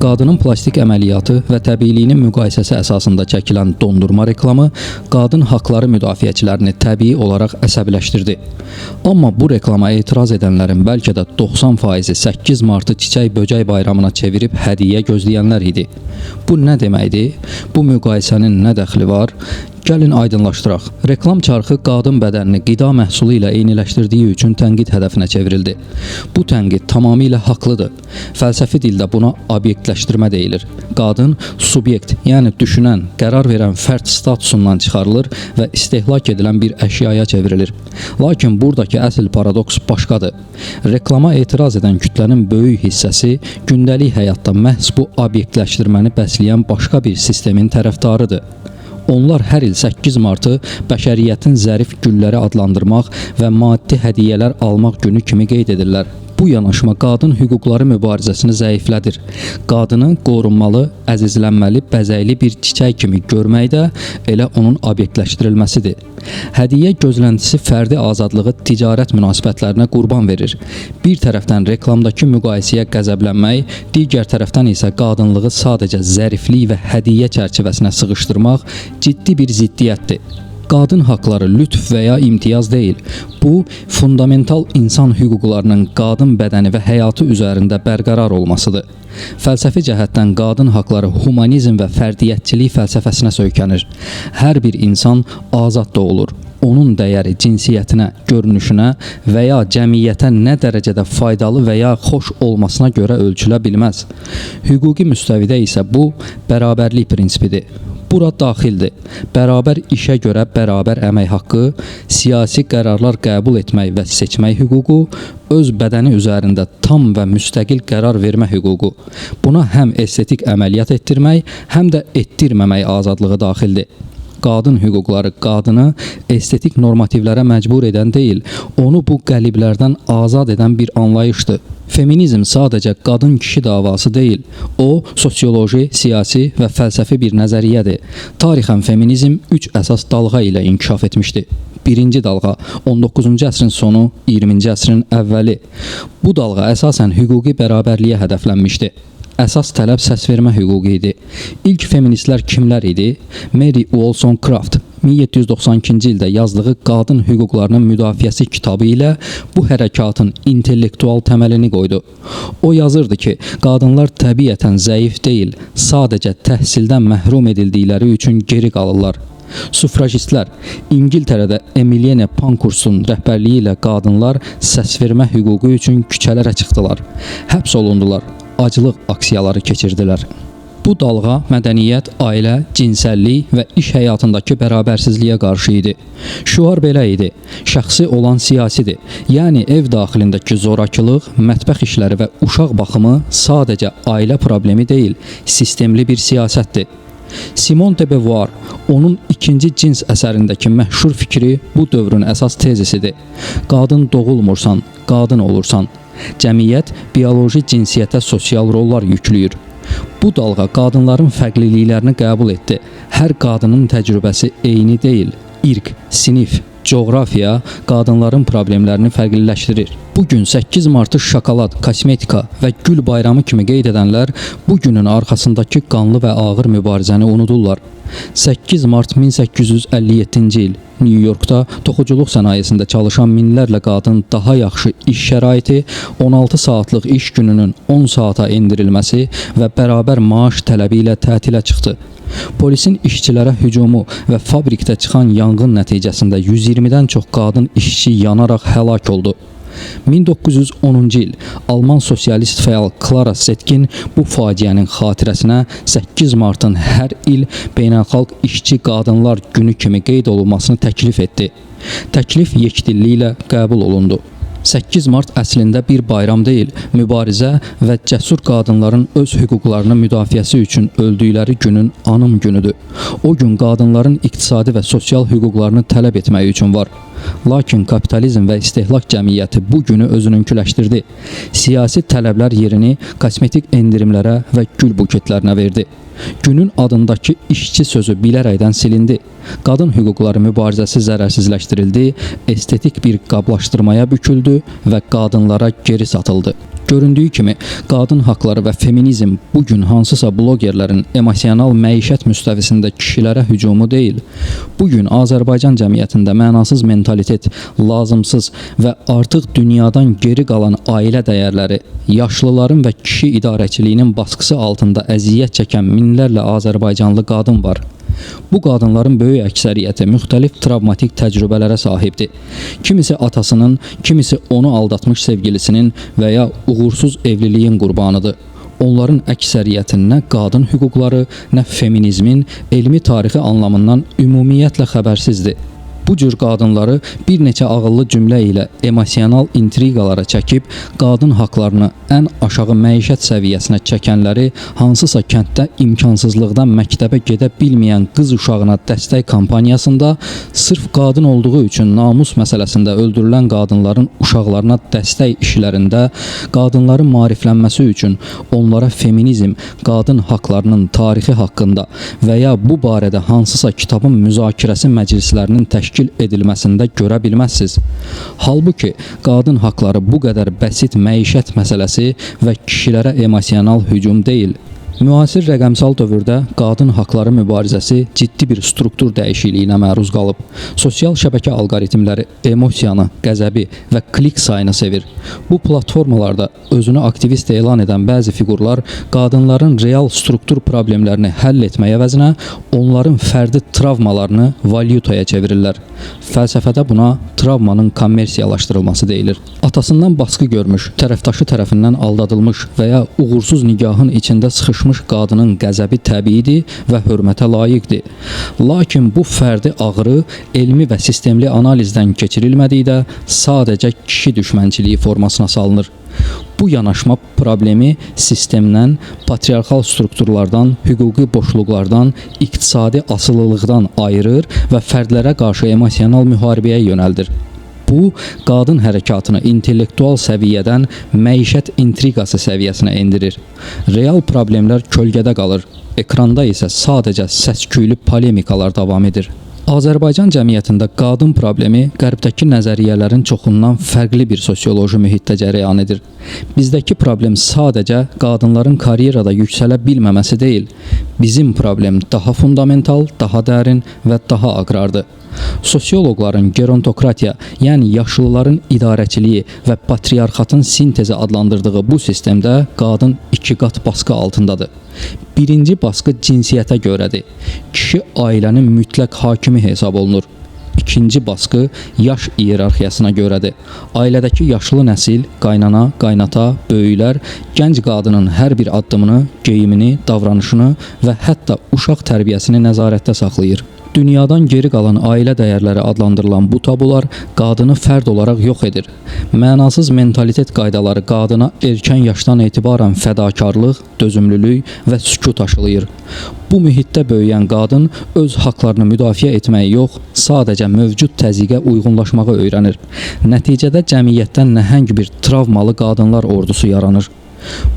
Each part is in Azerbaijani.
Qadının plastik əməliyyatı və təbiiliyinin müqayisəsi əsasında çəkilən dondurma reklamı qadın haqları müdafiəçilərini təbii olaraq əsəbiləşdirdi. Amma bu reklama etiraz edənlərin bəlkə də 90%-i 8 martı çiçək böcək bayramına çevirib hədiyyə gözləyənlər idi. Bu nə deməkdir? Bu müqayisənin nə dəxli var? Gəlin aydınlaşdıraq. Reklam çarxı qadın bədənini qida məhsulu ilə eyniləşdirdiyi üçün tənqid hədəfinə çevrildi. Bu tənqid tamamilə haqlıdır. Fəlsəfi dildə buna obyektləşdirmə deyilir. Qadın subyekt, yəni düşünən, qərar verən fərd statusundan çıxarılır və istehlak edilən bir əşyaya çevrilir. Lakin buradakı əsl paradoks başqadır. Reklama etiraz edən kütlənin böyük hissəsi gündəlik həyatda məhz bu obyektləşdirməni bəsləyən başqa bir sistemin tərəfdarıdır. Onlar hər il 8 martı bəşəriyyətin zərif gülləri adlandırmaq və maddi hədiyyələr almaq günü kimi qeyd edirlər. Bu yanaşma qadın hüquqları mübarizəsini zəiflədir. Qadını qorunmalı, əzizlənməli, bəzəkli bir çiçək kimi görmək də elə onun obyektləşdirilməsidir. Hədiyyə gözləntisi fərdi azadlığı ticarət münasibətlərinə qurban verir. Bir tərəfdən reklamdakı müqayisəyə qəzəblənmək, digər tərəfdən isə qadınlığı sadəcə zəriflik və hədiyyə çərçivəsinə sığışdırmaq ciddi bir ziddiyyətdir. Qadın haqları lütf və ya imtiyaz deyil. Bu, fundamental insan hüquqlarının qadın bədəni və həyatı üzərində bərqərar olmasıdır. Fəlsəfi cəhətdən qadın haqları humanizm və fərdiyyətçilik fəlsəfəsinə söykənir. Hər bir insan azad doğulur. Onun dəyəri cinsiyyətinə, görünüşünə və ya cəmiyyətə nə dərəcədə faydalı və ya xoş olmasına görə ölçülə bilməz. Hüquqi müstəvidə isə bu, bərabərlik prinsipidir. Bura daxildir. Bərabər işə görə bərabər əmək haqqı, siyasi qərarlar qəbul etmək və seçmək hüququ, öz bədəni üzərində tam və müstəqil qərar vermə hüququ. Buna həm estetik əməliyyat etdirmək, həm də etdirməmək azadlığı daxildir. Qadın hüquqları qadını estetik normativlərə məcbur edən deyil, onu bu qəliblərdən azad edən bir anlayışdır. Feminizm sadəcə qadın-kişi davası deyil, o, sosioloji, siyasi və fəlsəfi bir nəzəriyyədir. Tarixən feminizm 3 əsas dalğa ilə inkişaf etmişdi. Birinci dalğa 19-cu əsrin sonu, 20-ci əsrin əvvəli. Bu dalğa əsasən hüquqi bərabərliyə hədəflənmişdi. Əsas tələb səsvermə hüququ idi. İlk feministlər kimlər idi? Mary Wollstonecraft 1792-ci ildə yazdığı Qadın hüquqlarının müdafiəsi kitabı ilə bu hərəkatın intellektual təməlini qoydu. O yazırdı ki, qadınlar təbiətən zəif deyil, sadəcə təhsildən məhrum edildikləri üçün geri qalırlar. Sufrajistlər, İngiltərədə Emilienne Pankhurstun rəhbərliyi ilə qadınlar səsvermə hüququ üçün küçələrə çıxdılar. Həbs olundular. Aclıq aksiyaları keçirdilər. Bu dalğa mədəniyyət, ailə, cinsəllik və iş həyatındakı bərabərsizliyə qarşı idi. Şüar belə idi: şəxsi olan siyasidir. Yəni ev daxilindəki zorakılıq, mətbəx işləri və uşaq baxımı sadəcə ailə problemi deyil, sistemli bir siyasətdir. Simone de Beauvoir, onun ikinci cins əsərindəki məşhur fikri bu dövrün əsas tezisidir. Qadın doğulmursan, qadın olursan. Cəmiyyət bioloji cinsiyyətə sosial rollar yükləyir. Bu dalğa qadınların fərqliliklərini qəbul etdi. Hər qadının təcrübəsi eyni deyil. İrq, sinif, coğrafiya qadınların problemlərini fərqliləşdirir. Bugün 8 martı şokolad, kosmetika və gül bayramı kimi qeyd edənlər bu günün arxasındakı qanlı və ağır mübarizəni unudurlar. 8 mart 1857-ci il New Yorkda toxuculuq sənayesində çalışan minlərlə qadın daha yaxşı iş şəraiti, 16 saatlıq iş gününün 10 saata endirilməsi və bərabər maaş tələbi ilə tətilə çıxdı. Polisin işçilərə hücumu və fabrikdə çıxan yanğın nəticəsində 120-dən çox qadın işçi yanaraq həlak oldu. 1910-cu il Alman sosialist fəal Clara Zetkin bu faciənin xatirəsinə 8 martın hər il Beynəlxalq İşçi Qadınlar Günü kimi qeyd olunmasını təklif etdi. Təklif yekdilliklə qəbul olundu. 8 mart əslində bir bayram deyil, mübarizə və cəsur qadınların öz hüquqlarının müdafiəsi üçün öldükləri günün anım günüdür. O gün qadınların iqtisadi və sosial hüquqlarını tələb etmək üçün var. Lakin kapitalizm və istehlak cəmiyyəti bu günü özününküləşdirdi. Siyasi tələblər yerini kosmetik endirimlərə və gül buketlərinə verdi. Günün adındakı işçi sözü bilərəkdən silindi. Qadın hüquqları mübarizəsi zərərsizləşdirildi, estetik bir qablaşdırmaya büküldü və qadınlara geri satıldı. Göründüyü kimi, qadın haqları və feminizm bu gün hansısa blogerlərin emosional məişət müstəvisində kişilərə hücumu deyil. Bu gün Azərbaycan cəmiyyətində mənasız mentalitet, lazımsız və artıq dünyadan geri qalan ailə dəyərləri, yaşlıların və kişi idarəçiliyinin baskısı altında əziyyət çəkən minlərlə Azərbaycanlı qadın var. Bu qadınların böyük əksəriyyəti müxtəlif travmatik təcrübələrə sahibdir. Kimisi atasının, kimisi onu aldatmış sevgilisinin və ya uğursuz evliliyin qurbanıdır. Onların əksəriyyəti nə qadın hüquqları, nə feminizmin elmi tarixi anlamından ümumiyyətlə xəbərsizdir. Bu cür qadınları bir neçə ağıllı cümlə ilə emosional intriqalara çəkib, qadın haqlarını ən aşağı məişət səviyyəsinə çəkənləri hansısa kənddə imkansızlıqdan məktəbə gedə bilməyən qız uşağına dəstək kampaniyasında sırf qadın olduğu üçün namus məsələsində öldürülən qadınların uşaqlarına dəstək işlərində, qadınların maariflənməsi üçün onlara feminizm, qadın haqlarının tarixi haqqında və ya bu barədə hansısa kitabın müzakirəsi məclislərinin təşkil edilməsində görə bilməzsiniz. Halbuki qadın haqları bu qədər bəsit məişət məsələsi və kişilərə emosional hücum deyil. Müasir rəqəmsal dövrdə qadın haqları mübarizəsi ciddi bir struktur dəyişikliyinə məruz qalıb. Sosial şəbəkə alqoritmləri emosiyanı, qəzəbi və klik sayını sevir. Bu platformalarda özünü aktivist elan edən bəzi fiqurlar qadınların real struktur problemlərini həll etməyə əvəzinə onların fərdi travmalarını valyutaya çevirirlər. Fəlsəfədə buna travmanın kommersiyalaşdırılması deyilir. Atasından baskı görmüş, tərəfdaşı tərəfindən aldadılmış və ya uğursuz nikahın içində sıxışmış qadının qəzəbi təbiidir və hörmətə layiqdir. Lakin bu fərdi ağrı elmi və sistemli analizdən keçirilmədikdə sadəcə kişi düşmənçiliyi formasına salınır. Bu yanaşma problemi sistemdən, patriarxal strukturlardan, hüquqi boşluqlardan, iqtisadi asılılıqdan ayırır və fərdlərə qarşı emosional müharibəyə yönəldir. Bu, qadın hərəkatını intellektual səviyyədən məişət intriqası səviyyəsinə endirir. Real problemlər kölgədə qalır. Ekranda isə sadəcə səs-küylü polemikalar davam edir. Azərbaycan cəmiyyətində qadın problemi qərbdəki nəzəriyyələrin çoxundan fərqli bir sosioloji mühitdə cərəyan edir. Bizdəki problem sadəcə qadınların karyerada yüksələ bilməməsi deyil. Bizim problem daha fundamental, daha dərin və daha aqrardır. Sosioloqların gerontokratiya, yəni yaşlıların idarəçiliyi və patriarxatın sintezi adlandırdığı bu sistemdə qadın iki qat baskı altındadır. Birinci baskı cinsiyyətə görədir. Kişi ailənin mütləq hakimi hesab olunur. İkinci baskı yaş iyerarxiyasına görədir. Ailədəki yaşlı nəsil, qaynana, qaynata, böyüklər gənc qadının hər bir addımını, geyimini, davranışını və hətta uşaq tərbiyəsini nəzarətdə saxlayır. Dünyadan geri qalan ailə dəyərləri adlandırılan bu tabular qadını fərd olaraq yox edir. Mənasız mentalitet qaydaları qadına erkən yaşdan etibarən fədakarlıq, dözümlülük və sükut aşılayır. Bu mühitdə böyüyən qadın öz haqlarını müdafiə etməyi yox, sadəcə mövcud təzyiqə uyğunlaşmağı öyrənir. Nəticədə cəmiyyətdən nəhəng bir travmalı qadınlar ordusu yaranır.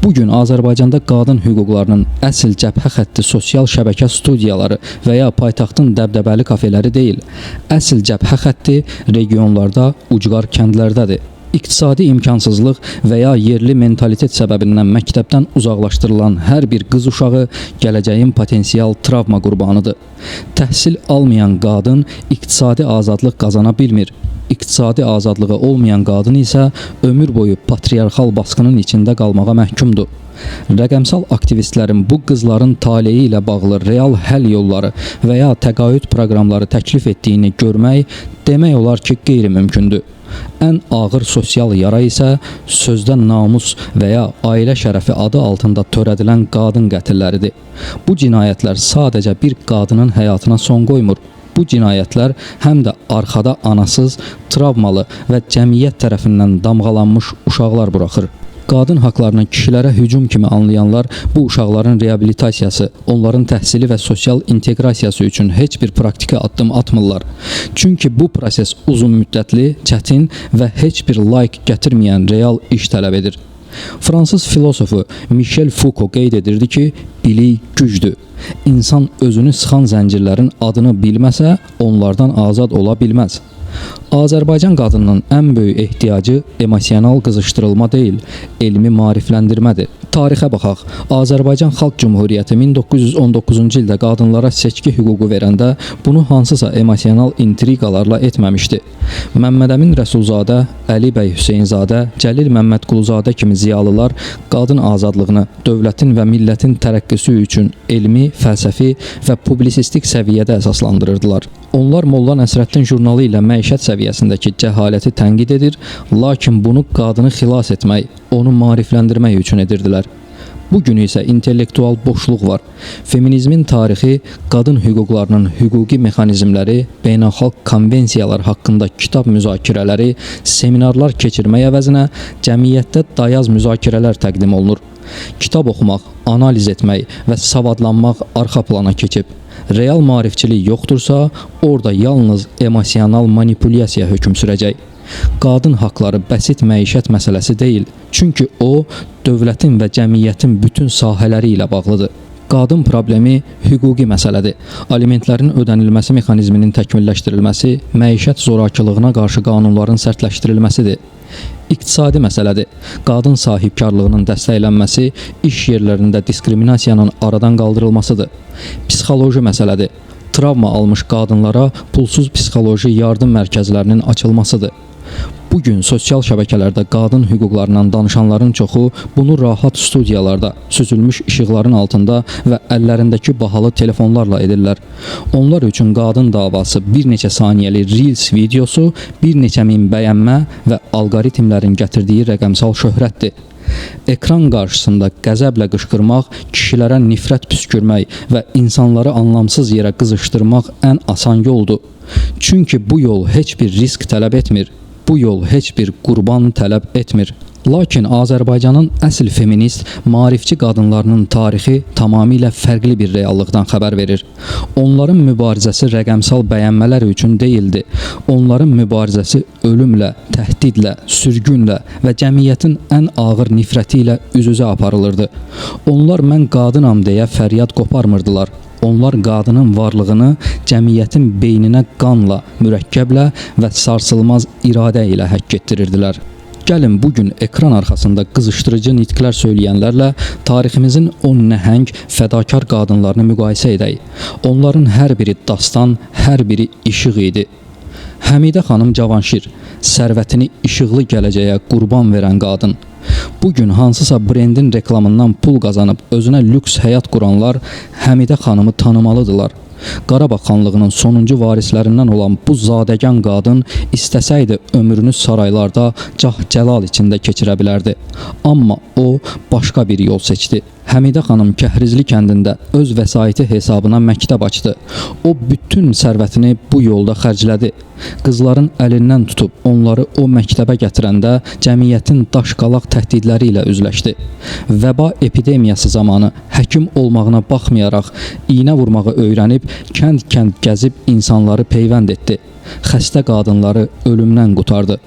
Bugün Azərbaycanda qadın hüquqlarının əsl cəbhə xətti sosial şəbəkə studiyaları və ya paytaxtın dəbdəbəli kafeləri deyil, əsl cəbhə xətti regionlarda, ucqar kəndlərdədir. İqtisadi imkansızlıq və ya yerli mentalitet səbəbindən məktəbdən uzaqlaşdırılan hər bir qız uşağı gələcəyin potensial travma qurbanıdır. Təhsil almayan qadın iqtisadi azadlıq qazana bilmir. İqtisadi azadlığı olmayan qadın isə ömür boyu patriarxal baskının içində qalmağa məhkumdur. Rəqəmsal aktivistlərin bu qızların taleyi ilə bağlı real həll yolları və ya təqaüd proqramları təklif etdiyini görmək demək olar ki, qeyri-mümkündür. Ən ağır sosial yara isə sözdə namus və ya ailə şərəfi adı altında törədilən qadın qətilləridir. Bu cinayətlər sadəcə bir qadının həyatına son qoymur. Bu cinayətlər həm də arxada anasız, travmalı və cəmiyyət tərəfindən damğalanmış uşaqlar buraxır. Qadın haqlarını kişilərə hücum kimi anlayanlar bu uşaqların reabilitasiyası, onların təhsili və sosial inteqrasiyası üçün heç bir praktiki addım atmırlar. Çünki bu proses uzun müddətli, çətin və heç bir layiq gətirməyən real iş tələb edir. Fransız filosofu Michel Foucault qeyd edirdi ki, bilik gücdür. İnsan özünü sıxan zəncirlərin adını bilməsə, onlardan azad ola bilməz. Azərbaycan qadınının ən böyük ehtiyacı emosional qızışdırılma deyil, elmi maarifləndirmədir. Tarixə baxaq. Azərbaycan Xalq Cümhuriyyəti 1919-cu ildə qadınlara seçki hüququ verəndə bunu hansısa emosional intriqalarla etməmişdi. Məmmədəmin Rəsulzadə, Əli bəy Hüseynzadə, Cəlil Məmmədquluzadə kimi ziyalılar qadın azadlığını, dövlətin və millətin tərəqqisi üçün elmi, fəlsəfi və publisistik səviyyədə əsaslandırırdılar. Onlar Molla Nəsrəddin jurnalı ilə məişət səviyyəsindəki cəhaləti tənqid edir, lakin bunu qadını xilas etmək, onu maarifləndirmək üçün edirdilər. Bugün isə intellektual boşluq var. Feminizmin tarixi, qadın hüquqlarının hüquqi mexanizmləri, beynəlxalq konvensiyalar haqqında kitab müzakirələri, seminarlar keçirmək əvəzinə cəmiyyətdə dayaz müzakirələr təqdim olunur. Kitab oxumaq, analiz etmək və savadlanmaq arxa plana keçib. Real maarifçilik yoxdursa, orada yalnız emosional manipulyasiya hökm sürəcək. Qadın haqları bəsit məişət məsələsi deyil, çünki o, dövlətin və cəmiyyətin bütün sahələri ilə bağlıdır. Qadın problemi hüquqi məsələdir. Alimentlərin ödənilməsi mexanizminin təkmilləşdirilməsi, məişət zorakılığına qarşı qanunların sərtləşdirilməsidir. İqtisadi məsələdir. Qadın sahibkarlığının dəstəklənməsi, iş yerlərində diskriminasiyanın aradan qaldırılmasıdır. Psixoloji məsələdir. Travma almış qadınlara pulsuz psixoloji yardım mərkəzlərinin açılmasıdır. Bugün sosial şəbəkələrdə qadın hüquqlarından danışanların çoxu bunu rahat studiyalarda, süzülmüş işıqların altında və əllərindəki bahalı telefonlarla edirlər. Onlar üçün qadın davası bir neçə saniyəli Reels videosu, bir neçə min bəyənmə və alqoritmlərin gətirdiyi rəqəmsal şöhrətdir. Ekran qarşısında qəzəblə qışqırmaq, kişilərə nifrət püskürmək və insanları anlamsız yerə qızışdırmaq ən asan yoldur. Çünki bu yol heç bir risk tələb etmir. Bu yol heç bir qurban tələb etmir. Lakin Azərbaycanın əsl feminist, maarifçi qadınlarının tarixi tamamilə fərqli bir reallıqdan xəbər verir. Onların mübarizəsi rəqəmsal bəyənmələr üçün deyildi. Onların mübarizəsi ölümlə, təhdidlə, sürgünlə və cəmiyyətin ən ağır nifrəti ilə üz-üzə aparılırdı. Onlar mən qadınam deyə fəryad qoparmırdılar. Onlar qadının varlığını cəmiyyətin beyninə qanla, mürəkkəblə və sarsılmaz iradə ilə həkk etdirirdilər. Gəlin bugün ekran arxasında qızışdırıcı nitqlər söyləyənlərlə tariximizin o nəhəng, fədakar qadınlarını müqayisə edək. Onların hər biri dastan, hər biri işıq idi. Həmidə xanım Cavanşir, sərvətini işıqlı gələcəyə qurban verən qadın. Bugün hansısa brendin reklamından pul qazanıb özünə lüks həyat quranlar Həmidə xanımı tanımalıdırlar. Qarabağ xanlığının sonuncu varislərindən olan bu zadəgan qadın istəsəydi ömrünü saraylarda cah-cəlal içində keçirə bilərdi. Amma o başqa bir yol seçdi. Həmidə xanım Kəhrizli kəndində öz vəsaiti hesabına məktəb açdı. O bütün sərvətini bu yolda xərclədi. Qızların əlindən tutub onları o məktəbə gətirəndə cəmiyyətin daşqalaq təhdidləri ilə üzləşdi. Vəba epidemiyası zamanı həkim olmağına baxmayaraq iynə vurmağı öyrənib kənd-kənd gəzib insanları peyvənd etdi. Xəstə qadınları ölümdən qurtardı.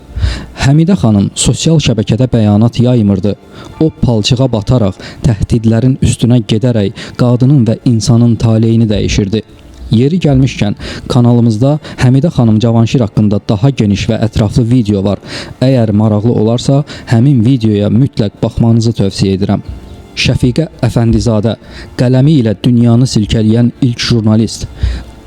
Həmidə xanım sosial şəbəkədə bəyanat yaymırdı. O palçığa bataraq, təhdidlərin üstünə gedərək qadının və insanın taleyini dəyişirdi. Yeri gəlmişkən, kanalımızda Həmidə xanım Cavanşir haqqında daha geniş və ətraflı video var. Əgər maraqlı olarsa, həmin videoya mütləq baxmanızı tövsiyə edirəm. Şəfiqə Əfəndizadə, qələmi ilə dünyanı silkələyən ilk jurnalist.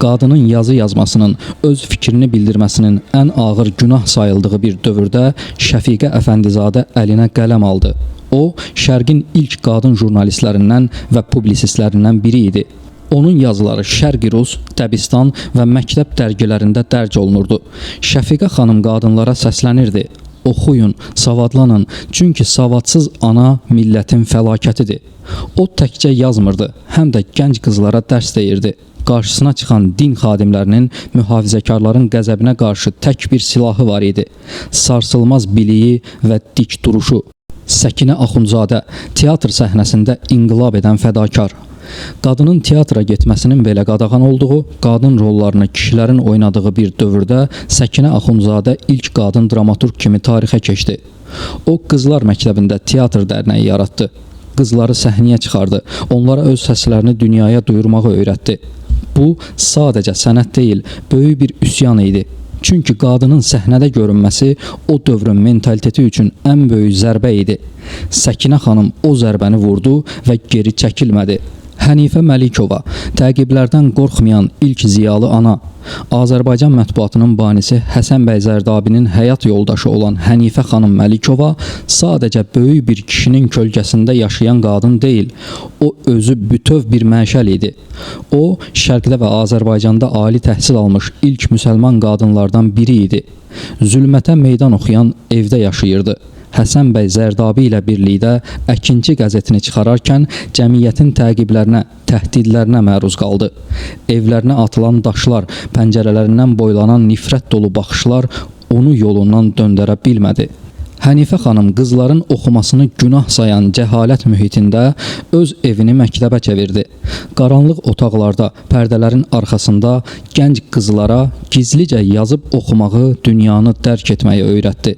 Qadının yazı yazmasının, öz fikrini bildirməsinin ən ağır günah sayıldığı bir dövrdə Şəfiqə Əfəndizadə əlinə qələm aldı. O, Şərqin ilk qadın jurnalistlərindən və publisistlərindən biri idi. Onun yazıları Şərqi Rus, Dəbistan və məktəb dərgilərində dərc olunurdu. Şəfiqə xanım qadınlara səslənirdi. Oxuyun, savadlanın, çünki savadsız ana millətin fəlakətidir. O təkcə yazmırdı, həm də gənc qızlara dərs deyirdi. Qarşısına çıxan din xadimlərinin, mühafizəkarların qəzəbinə qarşı tək bir silahı var idi. Sarsılmaz biliyi və dik duruşu. Səkinə Axundzadə, teatr səhnəsində inqilab edən fədakar. Qadının teatra getməsinin belə qadağan olduğu, qadın rollarını kişilərin oynadığı bir dövrdə Səkinə Axundzadə ilk qadın dramaturq kimi tarixə keçdi. O, Qızlar Məktəbində teatr dərnəyi yaratdı. Qızları səhnəyə çıxardı, onlara öz səslərini dünyaya duyurmağı öyrətdi. Bu, sadəcə sənət deyil, böyük bir üsyan idi. Çünki qadının səhnədə görünməsi o dövrün mentaliteti üçün ən böyük zərbə idi. Səkinə xanım o zərbəni vurdu və geri çəkilmədi. Hənifə Məlikova, təqiblərdən qorxmayan ilk ziyalı ana, Azərbaycan mətbuatının banisi Həsən bəy Zərdabinin həyat yoldaşı olan Hənifə xanım Məlikova sadəcə böyük bir kişinin kölgəsində yaşayan qadın deyil, o özü bütöv bir məşəl idi. O, Şərqdə və Azərbaycanda ali təhsil almış ilk müsəlman qadınlardan biri idi. Zülmətə meydan oxuyan evdə yaşayırdı. Həsən bəy Zərdabi ilə birlikdə Əkinçi qəzetini çıxararkən cəmiyyətin təqiblərinə, təhdidlərinə məruz qaldı. Evlərinə atılan daşlar, pəncərələrindən boylanan nifrət dolu baxışlar onu yolundan döndərə bilmədi. Hənifə xanım qızların oxumasını günah sayan cəhalət mühitində öz evini məktəbə çevirdi. Qaranlıq otaqlarda, pərdələrin arxasında gənc qızlara gizlicə yazıb oxumağı, dünyanı dərk etməyi öyrətdi.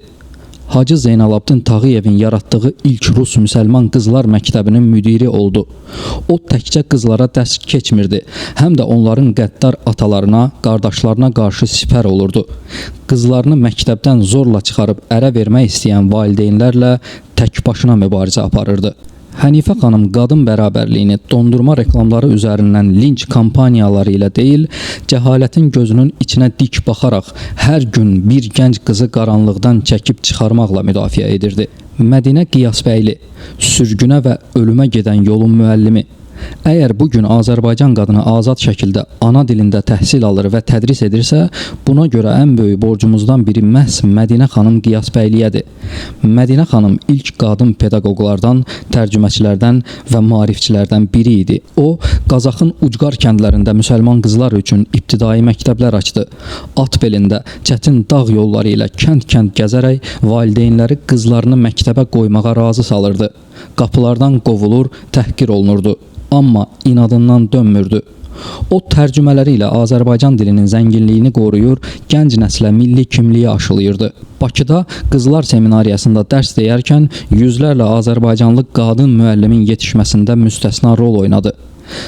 Hacı Zeynalabdin Tağıyevin yaratdığı ilk Rus müsəlman qızlar məktəbinin müdiri oldu. O təkcə qızlara dərs keçmirdi, həm də onların qəddar atalarına, qardaşlarına qarşı sipər olurdu. Qızlarını məktəbdən zorla çıxarıb ərə vermək istəyən valideynlərlə tək başına mübarizə aparırdı. Hənifə xanım qadın bərabərliyini dondurma reklamları üzərindən linç kampaniyaları ilə deyil, cəhalətin gözünün içinə dik baxaraq hər gün bir gənc qızı qaranlıqdan çəkib çıxarmaqla müdafiə edirdi. Mədinə Qiyasbəyli, sürgünə və ölümə gedən yolun müəllimi. Əgər bugün Azərbaycan qadını azad şəkildə ana dilində təhsil alır və tədris edirsə, buna görə ən böyük borcumuzdan biri məhz Mədinə xanım Qiyaspəyliyədir. Mədinə xanım ilk qadın pedaqoqlardan, tərcüməçilərdən və maarifçilərdən biri idi. O, Qazaxın Ucqar kəndlərində müsəlman qızlar üçün ibtidai məktəblər açdı. At belində çətin dağ yolları ilə kənd-kənd gəzərək valideynləri qızlarını məktəbə qoymağa razı salırdı. Qapılardan qovulur, təhqir olunurdu. Amma inadından dönmürdü. O tərcümələri ilə Azərbaycan dilinin zənginliyini qoruyur, gənc nəslə milli kimliyi aşılayırdı. Bakıda qızlar seminariyasında dərs deyərkən yüzlərlə Azərbaycanlı qadın müəllimin yetişməsində müstəsna rol oynadı.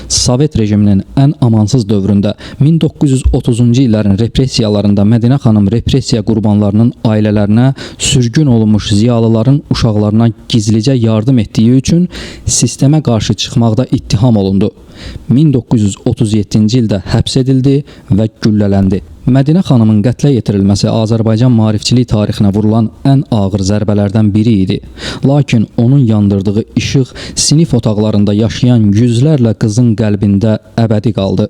Sovet rejiminin ən amansız dövründə 1930-cu illərin repressiyalarında Mədinə xanım repressiya qurbanlarının ailələrinə, sürgün olunmuş ziyalıların uşaqlarına gizlicə yardım etdiyi üçün sistemə qarşı çıxmaqda ittiham olundu. 1937-ci ildə həbs edildi və güllələndi. Mədinə xanımın qətlə yetirilməsi Azərbaycan maarifçilik tarixinə vurulan ən ağır zərbələrdən biri idi. Lakin onun yandırdığı işıq sinif otaqlarında yaşayan yüzlərlə qızın qəlbində əbədi qaldı.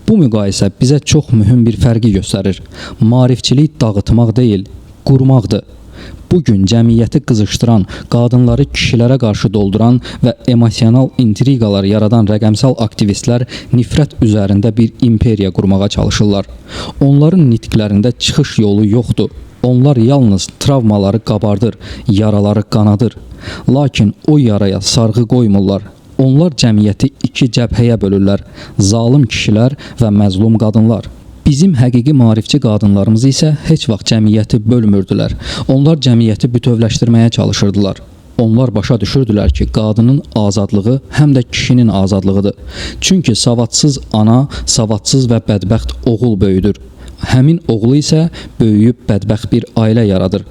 Bu müqayisə bizə çox mühüm bir fərqi göstərir. Maarifçilik dağıtmaq deyil, qurmaqdır. Bugün cəmiyyəti qızışdıran, qadınları kişilərə qarşı dolduran və emosional intriqalar yaradan rəqəmsal aktivistlər nifrət üzərində bir imperiya qurmağa çalışırlar. Onların nitqlərində çıxış yolu yoxdur. Onlar yalnız travmaları qabardır, yaraları qanadır. Lakin o yaraya sarğı qoymurlar. Onlar cəmiyyəti iki cəbhəyə bölürlər: zalım kişilər və məzlum qadınlar. Bizim həqiqi maarifçi qadınlarımız isə heç vaxt cəmiyyəti bölmürdülər. Onlar cəmiyyəti bütövləşdirməyə çalışırdılar. Onlar başa düşürdülər ki, qadının azadlığı həm də kişinin azadlığıdır. Çünki savadsız ana, savadsız və bədbəxt oğul böyüdür. Həmin oğlu isə böyüyüb bədbəxt bir ailə yaradır.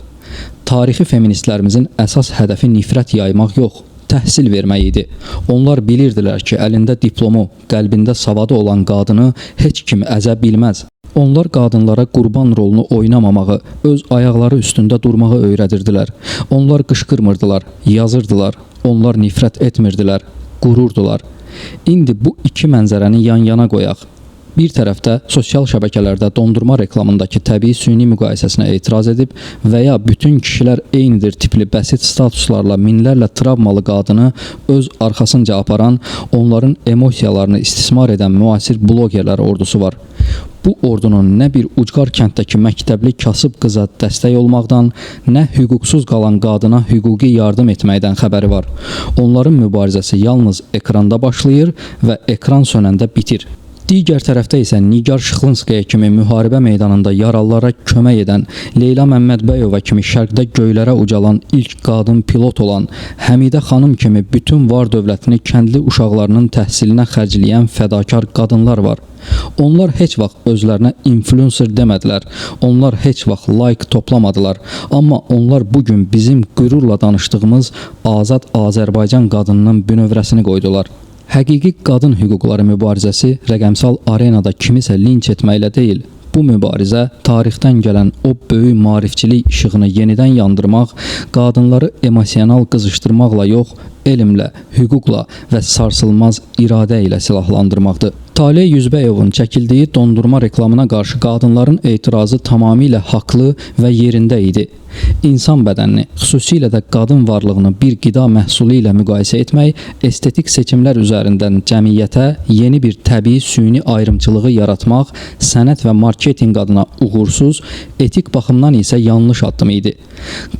Tarixi feministlərimizin əsas hədəfi nifrət yaymaq yox, təhsil vermək idi. Onlar bilirdilər ki, əlində diplomu, qəlbində savadı olan qadını heç kim əzə bilməz. Onlar qadınlara qurban rolunu oynamamağı, öz ayaqları üstündə durmağı öyrədirdilər. Onlar qışqırmırdılar, yazırdılar. Onlar nifrət etmirdilər, qururdular. İndi bu iki mənzərəni yan-yana qoyaq. Bir tərəfdə sosial şəbəkələrdə dondurma reklamındakı təbii süni müqayisəsinə etiraz edib və ya bütün kişilər eynidir tipli bəsit statuslarla minlərlə travmalı qadını öz arxasınca aparan, onların emosiyalarını istismar edən müasir blogerlər ordusu var. Bu ordunun nə bir Ucqar kənddəki məktəbli kasıb qıza dəstək olmaqdan, nə hüquqsuz qalan qadına hüquqi yardım etməkdən xəbəri var. Onların mübarizəsi yalnız ekranda başlayır və ekran sönəndə bitir. Digər tərəfdə isə Nigar Şıxlınskaya kimi müharibə meydanında yaralılara kömək edən, Leyla Məmmədbəyova kimi şərqdə göylərə ucalan ilk qadın pilot olan, Həmidə xanım kimi bütün var dövlətini kəndli uşaqlarının təhsilinə xərcləyən fədakar qadınlar var. Onlar heç vaxt özlərinə influencer demədilər. Onlar heç vaxt like toplamadılar. Amma onlar bugün bizim qürurla danışdığımız Azad Azərbaycan qadınının bünövrəsini qoydular. Həqiqi qadın hüquqları mübarizəsi rəqəmsal arenada kimisə linç etməklə deyil. Bu mübarizə tarixdən gələn o böyük maarifçilik işığını yenidən yandırmaq, qadınları emosional qızışdırmaqla yox, elmlə, hüquqla və sarsılmaz iradə ilə silahlandırmaqdır. Taleh Yüzbəyovun çəkildiyi dondurma reklamına qarşı qadınların etirazı tamamilə haqlı və yerində idi. İnsan bədənini, xüsusilə də qadın varlığını bir qida məhsulu ilə müqayisə etmək, estetik seçimlər üzərindən cəmiyyətə yeni bir təbii süni ayrımçılığı yaratmaq, sənət və marketinq adına uğursuz, etik baxımdan isə yanlış addım idi.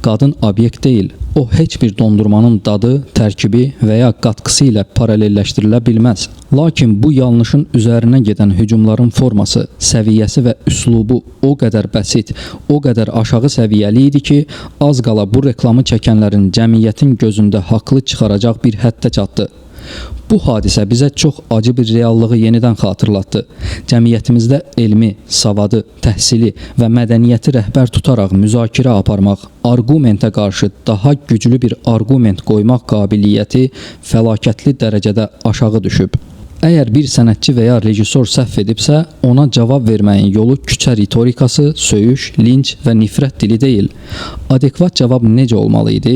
Qadın obyekt deyil, o heç bir dondurmanın dadı, tərkibi və ya qatqısı ilə paralelləşdirilə bilməz. Lakin bu yanlışın üzərinə gedən hücumların forması, səviyyəsi və üslubu o qədər bəsit, o qədər aşağı səviyyəli idi ki, az qala bu reklamı çəkənlərin cəmiyyətin gözündə haqlı çıxaracaq bir həddə çatdı. Bu hadisə bizə çox acı bir reallığı yenidən xatırlatdı. Cəmiyyətimizdə elmi, savadı, təhsili və mədəniyyəti rəhbər tutaraq müzakirə aparmaq, arqumentə qarşı daha güclü bir arqument qoymaq qabiliyyəti fəlakətli dərəcədə aşağı düşüb. Əgər bir sənətçi və ya rejissor səhv edibsə, ona cavab verməyin yolu küçə ritorikası, söyüş, linç və nifrət dili deyil. Adekvat cavab necə olmalı idi?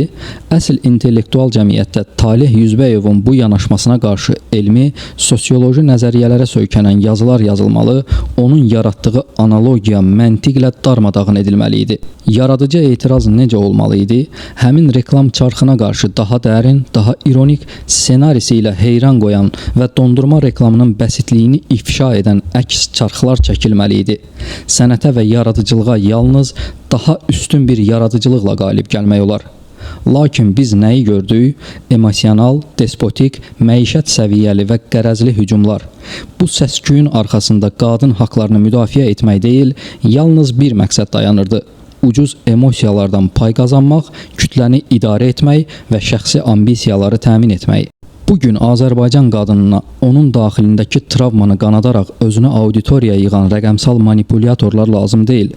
Əsl intellektual cəmiyyətdə Taleh Yüzbəyovun bu yanaşmasına qarşı elmi, sosioloji nəzəriyyələrə söykənən yazılar yazılmalı, onun yaratdığı analogiya məntiqlə darmadağın edilməli idi. Yaradıcı etiraz necə olmalı idi? Həmin reklam çarxına qarşı daha dərin, daha ironik, ssenarisi ilə heyran qoyan və dondurma reklamının bəsitliyini ifşa edən əks çarxlar çəkilməli idi. Sənətə və yaradıcılığa yalnız daha üstün bir yaradıcılıqla qalib gəlmək olar. Lakin biz nəyi gördük? Emosional, despotik, məişət səviyyəli və qərəzli hücumlar. Bu səs-küyün arxasında qadın haqlarını müdafiə etmək deyil, yalnız bir məqsəd dayanırdı. Ucuz emosiyalardan pay qazanmaq, kütləni idarə etmək və şəxsi ambisiyaları təmin etmək. Bugün Azərbaycan qadınına onun daxilindəki travmanı qanadaraq özünə auditoriyaya yığan rəqəmsal manipulyatorlar lazım deyil.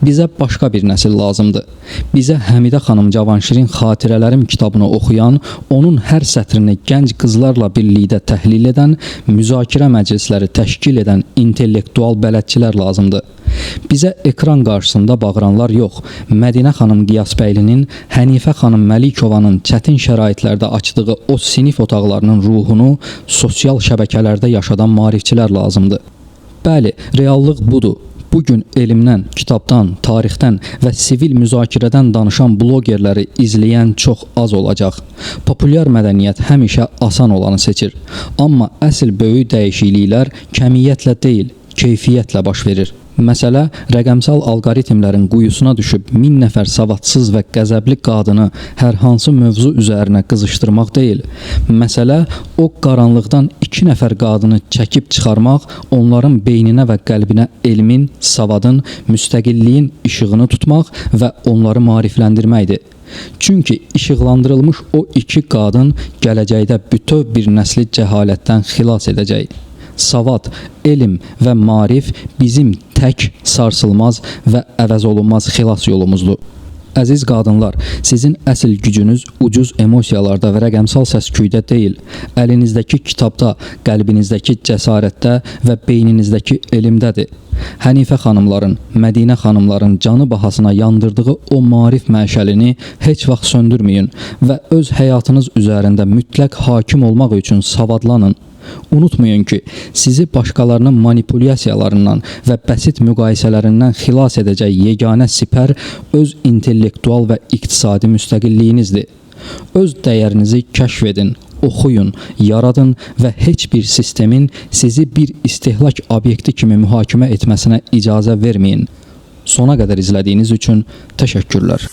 Bizə başqa bir nəsil lazımdır. Bizə Həmidə xanım Cavanşirin Xatirələrim kitabını oxuyan, onun hər sətrini gənc qızlarla birlikdə təhlil edən, müzakirə məclisləri təşkil edən intellektual bələdçilər lazımdır. Bizə ekran qarşısında bağıranlar yox, Mədinə xanım Qiyasbəylinin, Hənifə xanım Məlikovanın çətin şəraitlərdə açdığı o sinif otaqlarının ruhunu sosial şəbəkələrdə yaşadan maarifçilər lazımdır. Bəli, reallıq budur. Bugün elmdən, kitabdan, tarixdən və sivil müzakirədən danışan blogerləri izləyən çox az olacaq. Populyar mədəniyyət həmişə asan olanı seçir. Amma əsl böyük dəyişikliklər kəmiyyətlə deyil, keyfiyyətlə baş verir. Məsələ rəqəmsal alqoritmlərin quyusuna düşüb 1000 nəfər savadsız və qəzəbli qadını hər hansı mövzu üzərinə qızışdırmaq deyil. Məsələ o qaranlıqdan 2 nəfər qadını çəkib çıxarmaq, onların beyninə və qəlbinə elmin, savadın, müstəqilliyin işığını tutmaq və onları maarifləndirməkdir. Çünki işıqlandırılmış o 2 qadın gələcəkdə bütöv bir nəsli cəhalətdən xilas edəcək. Savad, elm və maarif bizim tək, sarsılmaz və əvəzolunmaz xilas yolumuzdur. Əziz qadınlar, sizin əsl gücünüz ucuz emosiyalarda və rəqəmsal səs-küydə deyil, əlinizdəki kitabda, qəlbinizdəki cəsarətdə və beyninizdəki elmdədir. Hənifə xanımların, Mədinə xanımların canı bahasına yandırdığı o maarif məşəlini heç vaxt söndürməyin və öz həyatınız üzərində mütləq hakim olmaq üçün savadlanın. Unutmayın ki, sizi başqalarının manipulyasiyalarından və bəsit müqayisələrindən xilas edəcək yeganə sipər öz intellektual və iqtisadi müstəqilliyinizdir. Öz dəyərinizi kəşf edin, oxuyun, yaradın və heç bir sistemin sizi bir istehlak obyekti kimi mühakimə etməsinə icazə verməyin. Sona qədər izlədiyiniz üçün təşəkkürlər.